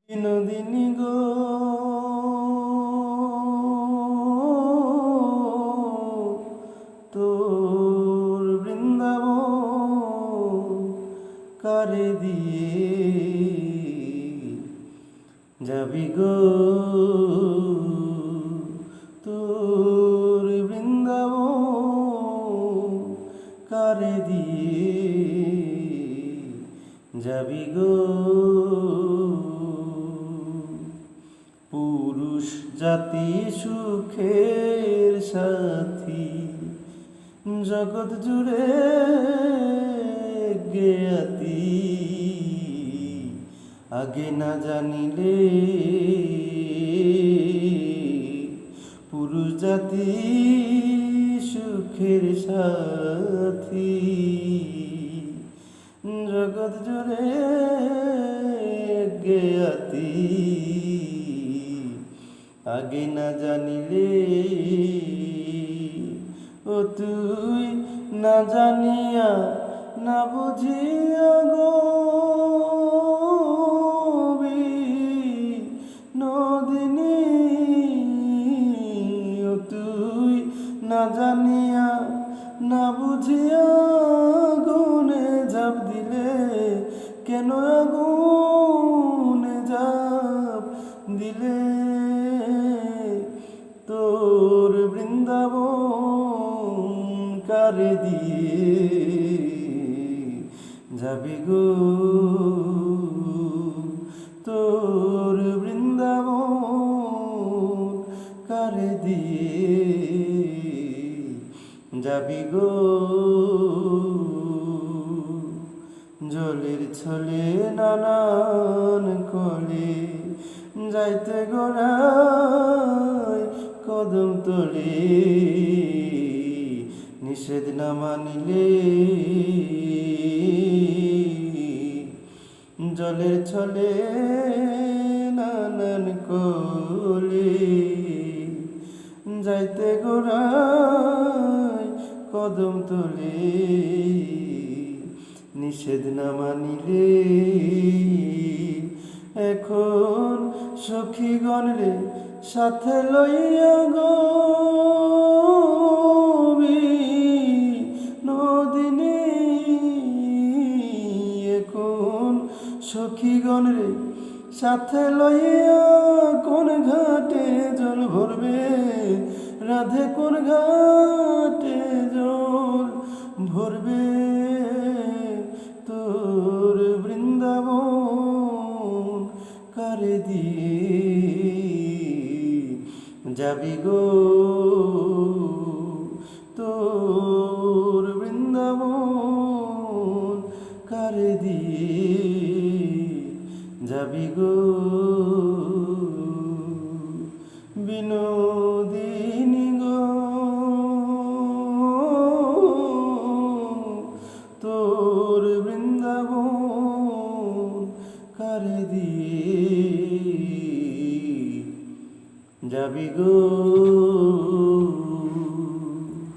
বিনোদিনী গো তোর বৃন্দাবন কারে দিয়ে যাবি গো তোর বৃন্দাবন কারে দিয়ে যাবি গো পুরুষ জাতি সুখের সাথী জগৎ জুড়ে জ্ঞাতি আগে না জানিলে পুরুষ জাতি সুখের সাথী জগৎ জুড়ে জ্ঞাতি আগে না জানিলে ও তুই না জানিয়া না বুঝিয়া গো নদিনী ও তুই না জানিয়া না বুঝিয়া গুনে ঝাঁপ দিলে কেন আগুনে ঝাঁপ দিলে তোর বৃন্দাবন কারে দিয়ে যাবি গো তোর বৃন্দাবন কারে দিয়ে যাবি গো জলের ছলে নানান কলে যাইতে গোড়ায় কদম তোলে নিষেধ না মানিলে জলের ছলে নানান কলে যাইতে গোড়ায় কদম তোলে নিষেধ না মানিলে এখন সখীগণ রে সাথে লইয়া গো নদিনী এখন সখীগণ রে সাথে লইয়া কোন ঘাটে জল ভরবে রাধে কোন ঘাটে জল ভরবে তোর বৃন্দাবন কারে দিয়ে যাবি গো তোর বৃন্দাবন কারে দিয়ে যাবি গো বিনোদিনী গো তোর বৃন্দাবন কারে দিয়ে যাবি গো।